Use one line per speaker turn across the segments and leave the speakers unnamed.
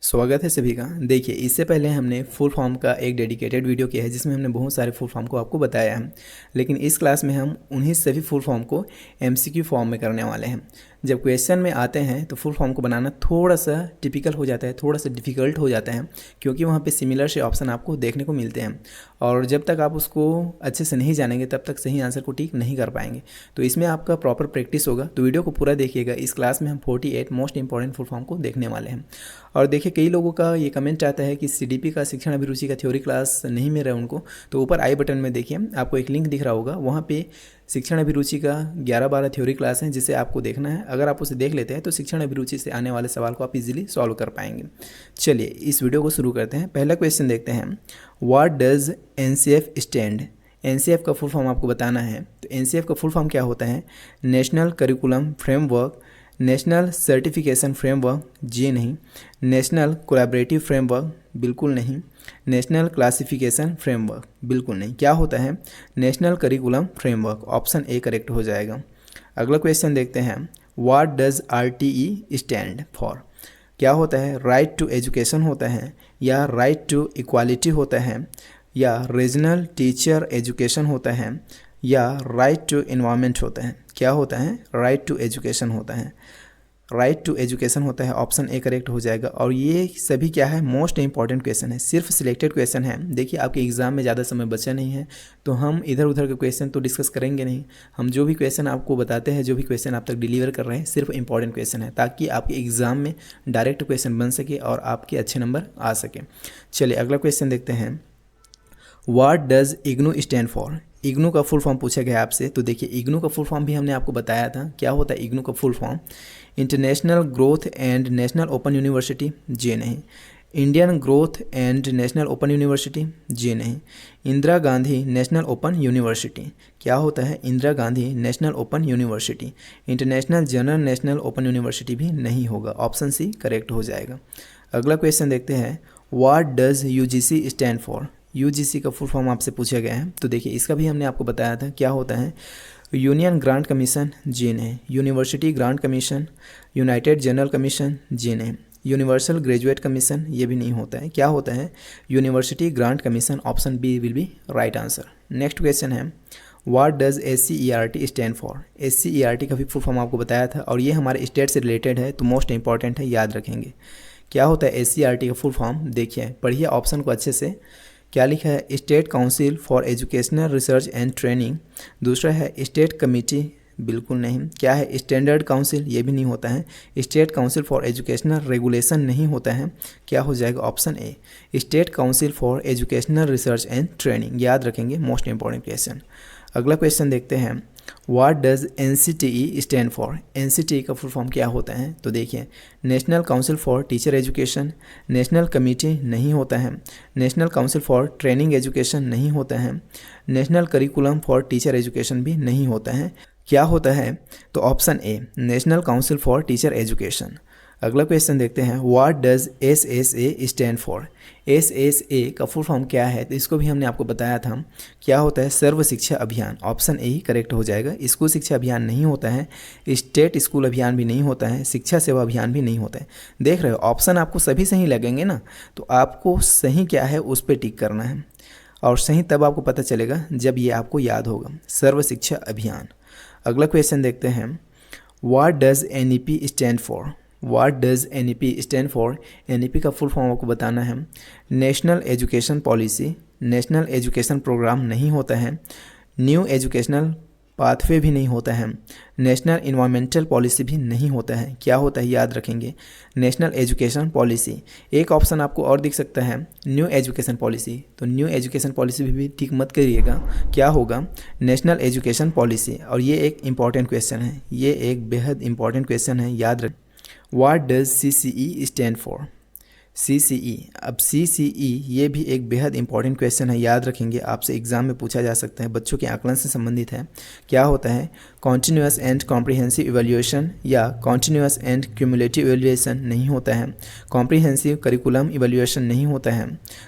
स्वागत है सभी का। देखिए, इससे पहले हमने फुल फॉर्म का एक डेडिकेटेड वीडियो किया है जिसमें हमने बहुत सारे फुल फॉर्म को आपको बताया है। लेकिन इस क्लास में हम उन्हीं सभी फुल फॉर्म को एमसीक्यू फॉर्म में करने वाले हैं। जब क्वेश्चन में आते हैं तो फुल फॉर्म को बनाना थोड़ा सा टिपिकल हो जाता है, थोड़ा सा डिफ़िकल्ट हो जाता है, क्योंकि वहाँ पे सिमिलर से ऑप्शन आपको देखने को मिलते हैं और जब तक आप उसको अच्छे से नहीं जानेंगे तब तक सही आंसर को टिक नहीं कर पाएंगे। तो इसमें आपका प्रॉपर प्रैक्टिस होगा, तो वीडियो को पूरा देखिएगा। इस क्लास में हम 48 मोस्ट इंपॉर्टेंट फुल फॉर्म को देखने वाले हैं। और देखिए, कई लोगों का ये कमेंट आता है कि सीडीपी का शिक्षण अभिरुचि का थ्योरी क्लास नहीं मिल रहा है उनको। तो ऊपर आई बटन में देखिए आपको एक लिंक दिख रहा होगा, वहाँ पे शिक्षण अभिरुचि का 11-12 थ्योरी क्लास है जिसे आपको देखना है। अगर आप उसे देख लेते हैं तो शिक्षण अभिरुचि से आने वाले सवाल को आप इजीली सॉल्व कर पाएंगे। चलिए इस वीडियो को शुरू करते हैं। पहला क्वेश्चन देखते हैं, what does NCF stand. NCF का फुल फॉर्म आपको बताना है। तो एनसीएफ का फुल फॉर्म क्या होता है? National curriculum framework, national certification framework, जी नहीं। नेशनल कोलैबोरेटिव फ्रेमवर्क, बिल्कुल नहीं। नेशनल क्लासिफिकेशन फ्रेमवर्क, बिल्कुल नहीं। क्या होता है? National curriculum framework, option A correct हो जाएगा। अगला क्वेश्चन देखते हैं, what does RTE stand for. क्या होता है? राइट टू एजुकेशन होता है, या राइट टू इक्वालिटी होता है, या रीजनल टीचर एजुकेशन होता है, या राइट टू एनवायरनमेंट होता है। क्या होता है? राइट टू एजुकेशन होता है। राइट टू एजुकेशन होता है, ऑप्शन ए करेक्ट हो जाएगा। और ये सभी क्या है? मोस्ट इंपॉर्टेंट क्वेश्चन है, सिर्फ सिलेक्टेड क्वेश्चन है। देखिए, आपके एग्जाम में ज़्यादा समय बचा नहीं है, तो हम इधर उधर के क्वेश्चन तो डिस्कस करेंगे नहीं। हम जो भी क्वेश्चन आपको बताते हैं, जो भी क्वेश्चन आप तक डिलीवर कर रहे हैं, सिर्फ इंपॉर्टेंट क्वेश्चन है, ताकि आपके एग्जाम में डायरेक्ट क्वेश्चन बन सके और आपके अच्छे नंबर आ सके। चलिए अगला क्वेश्चन देखते हैं, what does IGNOU stand for. IGNOU का फुल फॉर्म पूछा गया आपसे। तो देखिए, इग्नू का फुल फॉर्म भी हमने आपको बताया था। क्या होता है इग्नू का full form? International growth and national open university, जी नहीं। Indian growth and national open university, जी नहीं। Indira Gandhi national open university. क्या होता है? Indira Gandhi national open university. International general national open university भी नहीं होगा, ऑप्शन सी करेक्ट हो जाएगा। अगला क्वेश्चन देखते हैं, what does UGC stand for. UGC का फुल फॉर्म आपसे पूछा गया है। तो देखिए, इसका भी हमने आपको बताया था। क्या होता है? यूनियन ग्रांट कमीशन, जी नहीं। University grant commission, united general commission, जी नहीं। यूनिवर्सल ग्रेजुएट कमीशन, ये भी नहीं होता है। क्या होता है? University grant commission, option B will be right answer. Next question है, what does SCERT stand for. SCERT का भी फुल फॉर्म आपको बताया था और ये हमारे स्टेट से रिलेटेड है, तो मोस्ट इंपॉर्टेंट है, याद रखेंगे। क्या होता है SCERT का फुल फॉर्म? देखिए, पढ़िए ऑप्शन को अच्छे से। क्या लिखा है? State council for educational research and training. दूसरा है स्टेट कमेटी, बिल्कुल नहीं। क्या है? स्टैंडर्ड काउंसिल, ये भी नहीं होता है। State council for educational regulation नहीं होता है। क्या हो जाएगा? Option A state council for educational research and training, याद रखेंगे, मोस्ट इंपॉर्टेंट क्वेश्चन। अगला क्वेश्चन देखते हैं, what does NCTE stand for. NCTE का फुल फॉर्म क्या होता है? तो देखिए, national council for teacher education, national committee नहीं होता है, national council for training education नहीं होता है, national curriculum for teacher education भी नहीं होता है। क्या होता है? तो option A national council for teacher education. अगला क्वेश्चन देखते हैं, what does SSA stand for. SSA का फुल फॉर्म क्या है? तो इसको भी हमने आपको बताया था। क्या होता है? सर्व शिक्षा अभियान, ऑप्शन ए ही करेक्ट हो जाएगा। स्कूल शिक्षा अभियान नहीं होता है, स्टेट स्कूल अभियान भी नहीं होता है, शिक्षा सेवा अभियान भी नहीं होता है। देख रहे हो, ऑप्शन आपको सभी सही लगेंगे ना, तो आपको सही क्या है उस पर टिक करना है, और सही तब आपको पता चलेगा जब ये आपको याद होगा, सर्व शिक्षा अभियान। अगला क्वेश्चन देखते हैं, what does NEP stand for. What does NEP stand for. NEP का फुल फॉर्म आपको बताना है। National education policy, national education program नहीं होता है, न्यू एजुकेशनल पाथवे भी नहीं होता है, नेशनल इन्वायरमेंटल पॉलिसी भी नहीं होता है। क्या होता है? याद रखेंगे, नेशनल एजुकेशन पॉलिसी। एक ऑप्शन आपको और दिख सकता है, न्यू एजुकेशन पॉलिसी। तो न्यू एजुकेशन पॉलिसी भी ठीक मत करिएगा। क्या होगा? National education policy. और ये एक इम्पॉर्टेंट क्वेश्चन है, ये एक बेहद इंपॉर्टेंट क्वेश्चन है, याद रखें। What does CCE stand for. CCE, अब CCE ये भी एक बेहद इंपॉर्टेंट क्वेश्चन है, याद रखेंगे, आपसे एग्जाम में पूछा जा सकता है, बच्चों के आकलन से संबंधित है। क्या होता है? कॉन्टिन्यूस एंड कॉम्प्रिहेंसिव इवैल्यूएशन या कॉन्टिन्यूस एंड क्यूमुलेटिव इवैल्यूएशन नहीं होता है, कॉम्प्रिहेंसिव करिकुलम इवैल्यूएशन नहीं होता है,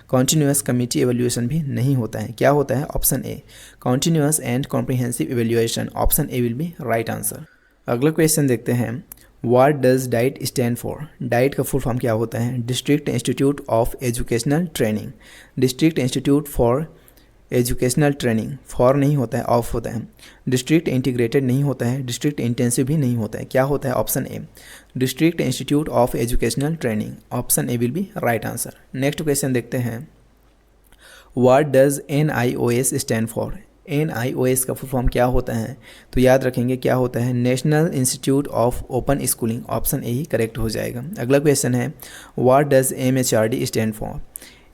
कॉन्टिन्यूस कमिटी इवैल्यूएशन भी नहीं होता है। क्या होता है? Option a continuous and comprehensive evaluation, option A will be right answer. अगला क्वेश्चन देखते हैं, what does diet stand for? Diet का फुल फॉर्म क्या होता है? District institute of educational training. District institute for educational training, for नहीं होता है, ऑफ होता है। डिस्ट्रिक्ट इंटीग्रेटेड नहीं होता है, डिस्ट्रिक्ट इंटेंसिव भी नहीं होता है। क्या होता है? Option A, district institute of educational training. Option A will be right answer. Next question देखते हैं, what does NIOS stand for? NIOS का फुल फॉर्म क्या होता है? तो याद रखेंगे क्या होता है, national institute of open schooling. Option A he correct हो जाएगा। अगला क्वेश्चन है, what does MHRD stand for?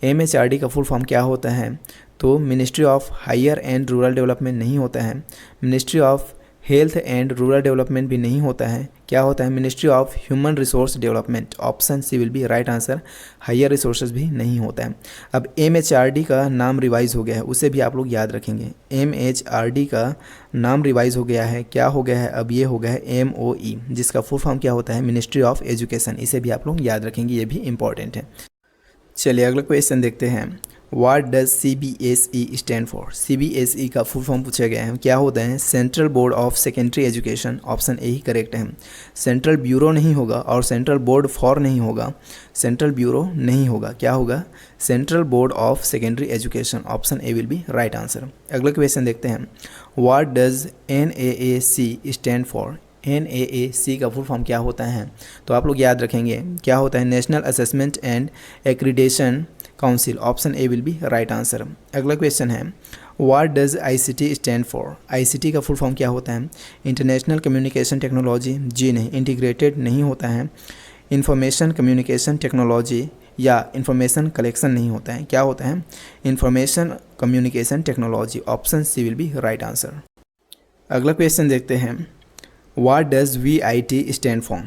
MHRD का फुल फॉर्म क्या होता है? तो ministry of higher and rural development नहीं होता है, ministry of health and rural development भी नहीं होता है। क्या होता है? Ministry of human resource development. Option C will be right answer. Higher resources भी नहीं होता है। अब MHRD का नाम रिवाइज हो गया है, उसे भी आप लोग याद रखेंगे। MHRD का नाम रिवाइज हो गया है, क्या हो गया है? अब ये हो गया है MOE, जिसका फुल फॉर्म क्या होता है? Ministry of education. इसे भी आप लोग याद रखेंगे, ये भी इंपॉर्टेंट है। चलिए अगला क्वेश्चन देखते हैं, what does CBSE stand for? CBSE का फुल फॉर्म पूछा गया है, क्या होता है? Central board of secondary education. Option A he correct है। सेंट्रल ब्यूरो नहीं होगा और सेंट्रल बोर्ड फॉर नहीं होगा, सेंट्रल ब्यूरो नहीं होगा, क्या होगा? Central board of secondary education. Option A will be right answer. अगला क्वेश्चन देखते हैं, what does NAAC stand for? NAAC का फुल फॉर्म क्या होता है? तो आप लोग याद रखेंगे क्या होता है? National assessment and accreditation council. Option A will be right answer. अगला क्वेश्चन है, what does ICT stand for? ICT का फुल फॉर्म क्या होता है? International communication technology. जी नहीं, इंटीग्रेटेड नहीं होता है। इंफॉर्मेशन कम्युनिकेशन टेक्नोलॉजी या इंफॉर्मेशन कलेक्शन नहीं होता है, क्या होता है? Information communication technology. Option C will be right answer. अगला क्वेश्चन देखते हैं, what does VIT stand for?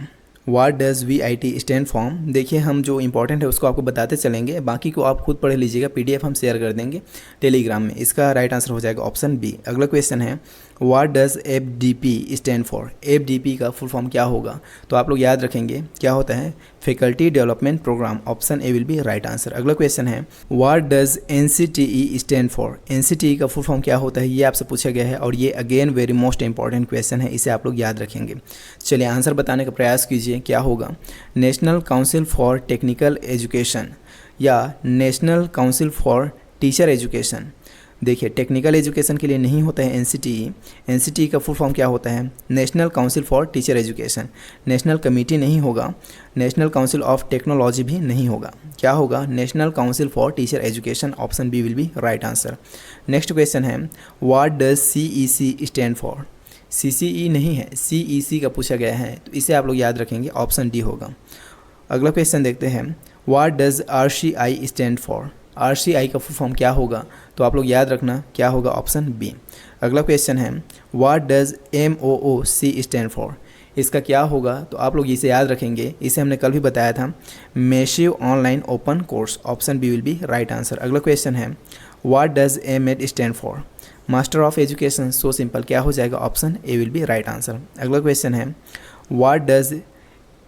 What does VIT stand for? देखिए हम जो इंपॉर्टेंट है उसको आपको बताते चलेंगे, बाकी को आप खुद पढ़ लीजिएगा, PDF हम शेयर कर देंगे टेलीग्राम में। इसका राइट आंसर हो जाएगा ऑप्शन बी। अगला क्वेश्चन है, what does FDP stand for? FDP का फुल फॉर्म क्या होगा? तो आप लोग याद रखेंगे क्या होता है? Faculty development program. Option A will be right answer. अगला क्वेश्चन है, what does NCTE stand for? NCTE का फुल फॉर्म क्या होता है? ये आपसे पूछा गया है और ये again very most important question है, इसे आप लोग याद रखेंगे। चलिए आंसर बताने का प्रयास कीजिए, क्या होगा? National council for technical education या national council for teacher education. देखिए टेक्निकल एजुकेशन के लिए नहीं होता है NCTE। NCTE का फुल फॉर्म क्या होता है? National council for teacher education. National committee नहीं होगा, नेशनल काउंसिल ऑफ टेक्नोलॉजी भी नहीं होगा, क्या होगा? National council for teacher education. Option B will be right answer. Next question है, what does CEC stand for? CCE नहीं है, CEC का पूछा गया है, तो इसे आप लोग याद रखेंगे, ऑप्शन डी होगा। अगला क्वेश्चन देखते हैं, what does RCI stand for? RCI का फुल फॉर्म क्या होगा? तो आप लोग याद रखना क्या होगा? Option B. अगला क्वेश्चन है, what does MOOC stand for? इसका क्या होगा? तो आप लोग इसे याद रखेंगे, इसे हमने कल भी बताया था, massive online open course. Option B will be right answer. अगला क्वेश्चन है, what does MED stand for? Master of education. So simple, क्या हो जाएगा? Option A will be right answer. अगला क्वेश्चन है, what does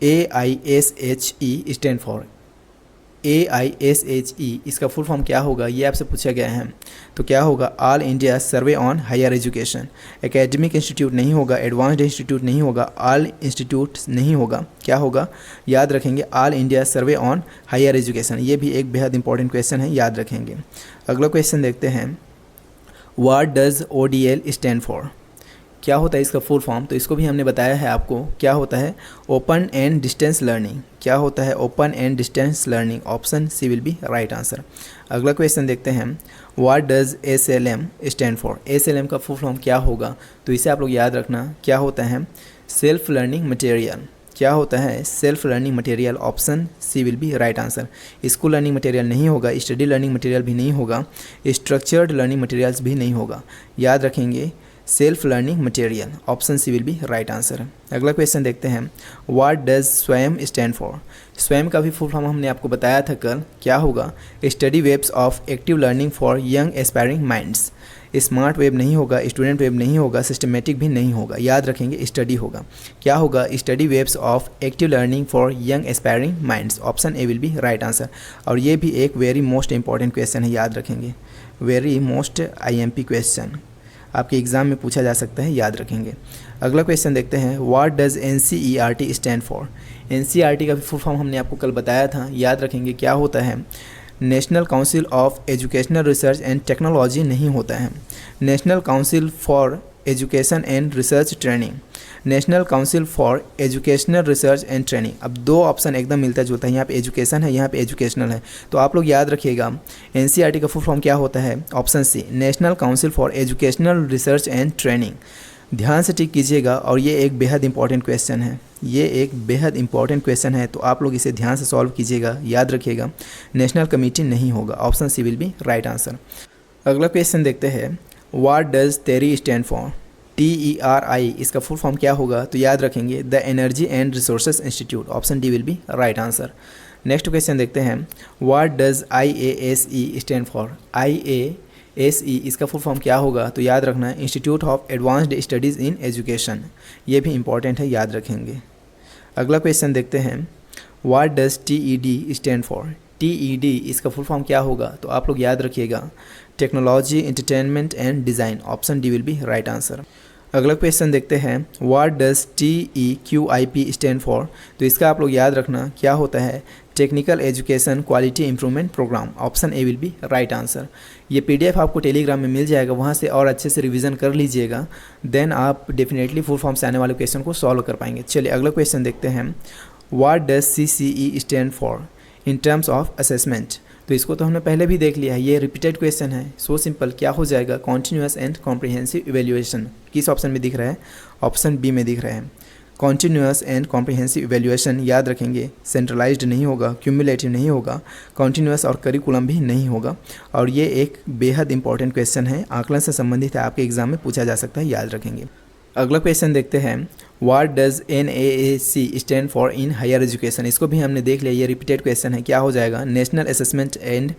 AISHE stand for? AISHE इसका full form क्या होगा? ये आपसे पूछा गया है, तो क्या होगा? All India survey on higher education. Academic institute नहीं होगा, एडवांस्ड इंस्टीट्यूट नहीं होगा, ऑल इंस्टीट्यूट नहीं होगा, क्या होगा? याद रखेंगे, all India survey on higher education. ये भी एक बेहद इंपॉर्टेंट क्वेश्चन है, याद रखेंगे। अगला क्वेश्चन देखते हैं, what does ODL stand for? क्या होता है इसका फुल फॉर्म? तो इसको भी हमने बताया है आपको, क्या होता है? Open and distance learning. क्या होता है? Open and distance learning. Option C will be right answer. अगला क्वेश्चन देखते हैं, what does SLM stand for? SLM का फुल फॉर्म क्या होगा? तो इसे आप लोग याद रखना, क्या होता है? Self learning material. क्या होता है? Self learning material. Option C will be right answer. School learning material नहीं होगा, स्टडी लर्निंग मटेरियल भी नहीं होगा, स्ट्रक्चर्ड लर्निंग मटेरियल्स भी नहीं होगा, याद रखेंगे, self learning material. Option C will be right answer. अगला क्वेश्चन देखते हैं, what does Swayam stand for? Swayam का भी फुल फॉर्म हमने आपको बताया था कल, क्या होगा? Study webs of active learning for young aspiring minds. Smart web नहीं होगा, स्टूडेंट वेब नहीं होगा, सिस्टमेटिक भी नहीं होगा, याद रखेंगे, स्टडी होगा, क्या होगा? Study webs of active learning for young aspiring minds. Option A will be right answer. और ये भी एक वेरी मोस्ट इंपॉर्टेंट क्वेश्चन है, याद रखेंगे, वेरी मोस्ट IMP क्वेश्चन। आपके एग्ज़ाम में पूछा जा सकता है, याद रखेंगे। अगला क्वेश्चन देखते हैं, what does NCERT stand for. NCERT का भी फुल फॉर्म हमने आपको कल बताया था, याद रखेंगे क्या होता है। National council of educational research and technology नहीं होता है, national council for education and research training, national council for educational research and training. अब दो ऑप्शन एकदम मिलता जुलता है, यहाँ पे एजुकेशन है, यहाँ पे एजुकेशनल है, तो आप लोग याद रखिएगा NCERT का फुल फॉर्म क्या होता है, option C national council for educational research and training. ध्यान से टिक कीजिएगा, और ये एक बेहद इंपॉर्टेंट क्वेश्चन है, ये एक बेहद इंपॉर्टेंट क्वेश्चन है, तो आप लोग इसे ध्यान से सॉल्व कीजिएगा, याद रखिएगा नेशनल कमेटी नहीं होगा, option C will be right answer. अगला क्वेश्चन देखते हैं, what does TERI stand for. TERI इसका फुल फॉर्म क्या होगा, तो याद रखेंगे the energy and resources institute, option D will be right answer. Next question देखते हैं, what does IASE stand for. IASE इसका फुल फॉर्म क्या होगा, तो याद रखना है institute of advanced studies in education, ये भी इंपॉर्टेंट है, याद रखेंगे। अगला क्वेश्चन देखते हैं, what does TED stand for. TED इसका फुल फॉर्म क्या होगा, तो आप लोग याद रखिएगा technology entertainment and design, option D will be right answer. अगला क्वेश्चन देखते हैं, what does TEQIP stand for. तो इसका आप लोग याद रखना क्या होता है, technical education quality improvement program, option A will be right answer. ये PDF आपको टेलीग्राम में मिल जाएगा, वहाँ से और अच्छे से रिवीजन कर लीजिएगा, देन आप डेफिनेटली फुल फॉर्म से आने वाले क्वेश्चन को सॉल्व कर पाएंगे। चलिए अगला क्वेश्चन देखते हैं, what does CCE stand for in terms of assessment. तो इसको तो हमने पहले भी देख लिया है, ये रिपीटेड क्वेश्चन है, सो सिंपल, क्या हो जाएगा, कॉन्टीन्यूअस एंड कॉम्प्रिहेंसिव इवैल्यूएशन। किस ऑप्शन में दिख रहा है, ऑप्शन बी में दिख रहा है, कॉन्टीन्यूअस एंड कॉम्प्रिहेंसिव इवैल्यूएशन। याद रखेंगे सेंट्रलाइज्ड नहीं होगा, क्यूमुलेटिव नहीं होगा, कॉन्टीन्यूअस और करिकुलम भी नहीं होगा, और ये एक बेहद इंपॉर्टेंट क्वेश्चन है, आकलन से संबंधित है, आपके एग्जाम में पूछा जा सकता है, याद रखेंगे। अगला क्वेश्चन देखते हैं, what does NAAC stand for in higher education. इसको भी हमने देख लिया, ये रिपीटेड क्वेश्चन है, क्या हो जाएगा, national assessment and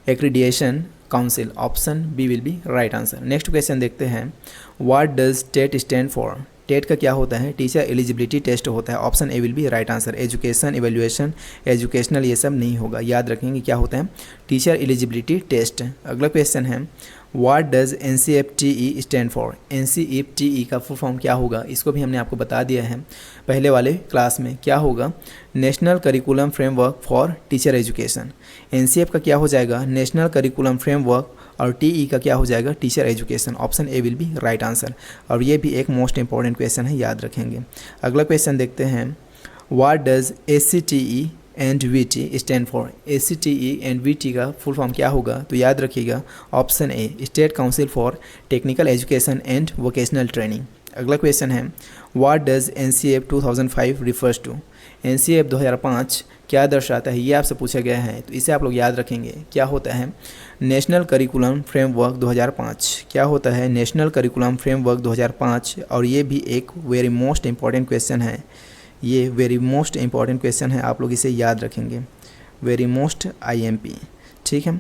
accreditation council, option B will be right answer. Next question देखते हैं, what does TET stand for. TET का क्या होता है, टीचर एलिजिबिलिटी टेस्ट होता है, option A will be right answer. Education, evaluation, educational ये सब नहीं होगा, याद रखेंगे क्या होता है, टीचर एलिजिबिलिटी टेस्ट। अगला क्वेश्चन है, what does NCFTE stand for. NCFTE का फुल फॉर्म क्या होगा, इसको भी हमने आपको बता दिया है पहले वाले क्लास में, क्या होगा, national curriculum framework for teacher education. NCF का क्या हो जाएगा, नेशनल करिकुलम फ्रेमवर्क, और TE का क्या हो जाएगा, teacher education, option A will be right answer. और ये भी एक मोस्ट इंपॉर्टेंट क्वेश्चन है, याद रखेंगे। अगला क्वेश्चन देखते हैं, what does ACTE and VT stand for. ACTE and VT का फुल फॉर्म क्या होगा, तो याद रखिएगा option A state council for technical education and vocational training. अगला क्वेश्चन है, what does NCF 2005 refers to. NCF 2005 क्या दर्शाता है, ये आपसे पूछा गया है, तो इसे आप लोग याद रखेंगे, क्या होता है, नेशनल करिकुलम फ्रेमवर्क 2005। क्या होता है, नेशनल करिकुलम फ्रेमवर्क 2005, और ये भी एक वेरी मोस्ट इंपॉर्टेंट क्वेश्चन है, ये वेरी मोस्ट इंपॉर्टेंट क्वेश्चन है, आप लोग इसे याद रखेंगे, वेरी मोस्ट IMP, ठीक है।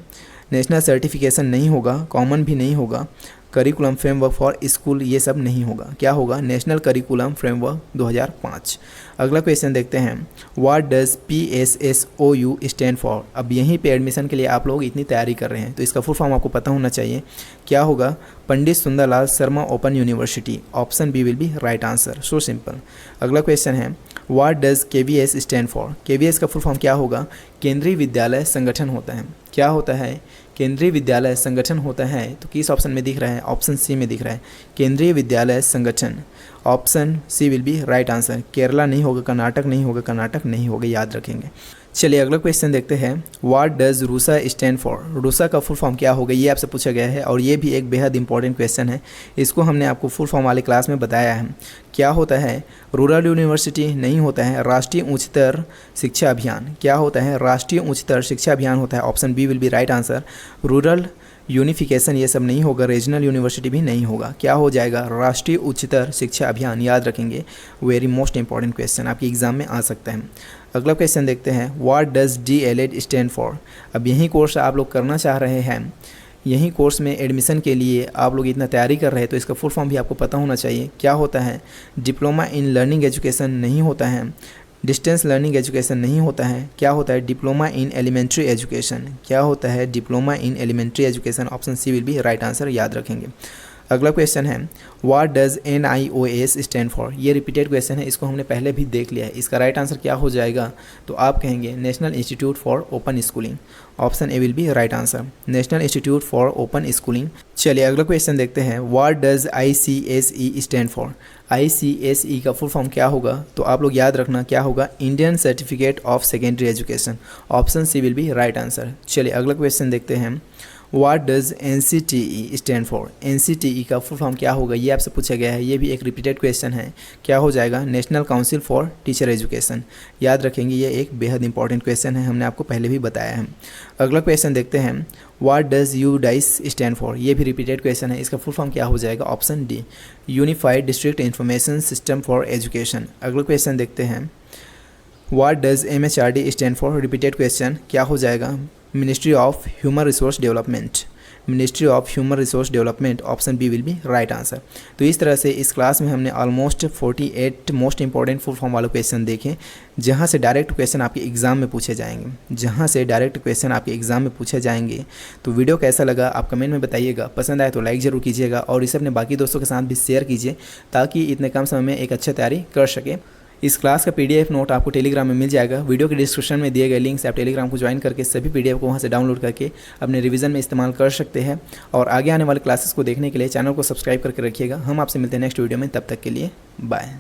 नेशनल सर्टिफिकेशन नहीं होगा, कॉमन भी नहीं होगा, करिकुलम फ्रेमवर्क फॉर स्कूल ये सब नहीं होगा, क्या होगा, नेशनल करिकुलम फ्रेमवर्क 2005। अगला क्वेश्चन देखते हैं, what does PSSOU stand for. अब यहीं पे एडमिशन के लिए आप लोग इतनी तैयारी कर रहे हैं, तो इसका फुल फॉर्म आपको पता होना चाहिए, क्या होगा, Pandit Sundarlal Sharma open university, option B will be right answer, so simple. अगला क्वेश्चन है, what does KVS stand for. KVS का फुल फॉर्म क्या होगा, केंद्रीय विद्यालय संगठन होता है, क्या होता है, केंद्रीय विद्यालय संगठन होता है, तो किस ऑप्शन में दिख रहा है, ऑप्शन सी में दिख रहा है, Kendriya Vidyalaya Sangathan, option C will be right answer. Kerala नहीं होगा, कर्नाटक नहीं होगा, कर्नाटक नहीं होगा, याद रखेंगे। चलिए अगला क्वेश्चन देखते हैं, what does RUSA stand for. RUSA का फुल फॉर्म क्या होगा, ये आपसे पूछा गया है, और ये भी एक बेहद इंपॉर्टेंट क्वेश्चन है, इसको हमने आपको फुल फॉर्म वाली क्लास में बताया है। क्या होता है, रूरल यूनिवर्सिटी नहीं होता है, राष्ट्रीय उच्चतर शिक्षा अभियान। क्या होता है, राष्ट्रीय उच्चतर शिक्षा अभियान होता है, option B will be right answer. Rural unification ये सब नहीं होगा, रीजनल यूनिवर्सिटी भी नहीं होगा, क्या हो जाएगा, राष्ट्रीय उच्चतर शिक्षा अभियान, याद रखेंगे, वेरी मोस्ट इंपॉर्टेंट क्वेश्चन, आपके एग्जाम में आ सकता है। अगला क्वेश्चन देखते हैं, what does DLED stand for. अब यही कोर्स आप लोग करना चाह रहे हैं, यही कोर्स में एडमिशन के लिए आप लोग इतना तैयारी कर रहे हैं, तो इसका फुल फॉर्म भी आपको पता होना चाहिए, क्या होता है, डिप्लोमा इन लर्निंग एजुकेशन नहीं होता है, डिस्टेंस लर्निंग एजुकेशन नहीं होता है, क्या होता है, डिप्लोमा इन एलिमेंट्री एजुकेशन, क्या होता है, diploma in elementary education, option C will be right answer, याद रखेंगे। अगला क्वेश्चन है what does NIOS stand for. ये रिपीटेड क्वेश्चन है, इसको हमने पहले भी देख लिया है। इसका राइट आंसर क्या हो जाएगा, तो आप कहेंगे national institute for open schooling. Option A will be right answer, national institute for open schooling. चलिए अगला क्वेश्चन देखते हैं what does ICSE stand for. ICSE का फुल फॉर्म क्या होगा, तो आप लोग याद रखना क्या होगा, Indian certificate of secondary education. Option C will be right answer. चलिए अगला क्वेश्चन देखते हैं what does NCTE stand for. NCTE का फुल फॉर्म क्या होगा, ये आपसे पूछा गया है। ये भी एक रिपीटेड क्वेश्चन है, क्या हो जाएगा, national council for teacher education. याद रखेंगे, ये एक बेहद इंपॉर्टेंट क्वेश्चन है, हमने आपको पहले भी बताया है। अगला क्वेश्चन देखते हैं what does UDISE stand for. ये भी रिपीटेड क्वेश्चन है, इसका फुल फॉर्म क्या हो जाएगा, option D, unified district information system for education. अगला क्वेश्चन देखते हैं what does MHRD stand for. Repeated question, क्या हो जाएगा, ministry of human resource development. Ministry of human resource development. Option B will be right answer. तो इस तरह से इस क्लास में हमने almost 48 most important full form वाले क्वेश्चन देखे, जहां से डायरेक्ट क्वेश्चन आपके एग्जाम में पूछे जाएंगे। तो वीडियो कैसा लगा आप कमेंट में बताइएगा, पसंद आए तो लाइक ज़रूर कीजिएगा और इसे अपने बाकी दोस्तों के साथ भी शेयर कीजिए, ताकि इतने कम समय में एक अच्छा तैयारी कर सके। इस क्लास का PDF नोट आपको टेलीग्राम में मिल जाएगा। वीडियो के डिस्क्रिप्शन में दिए गए लिंक से आप टेलीग्राम को ज्वाइन करके सभी PDF को वहां से डाउनलोड करके अपने रिवीजन में इस्तेमाल कर सकते हैं। और आगे आने वाले क्लासेस को देखने के लिए चैनल को सब्सक्राइब करके रखिएगा। हम आपसे मिलते हैं नेक्स्ट वीडियो में, तब तक के लिए बाय।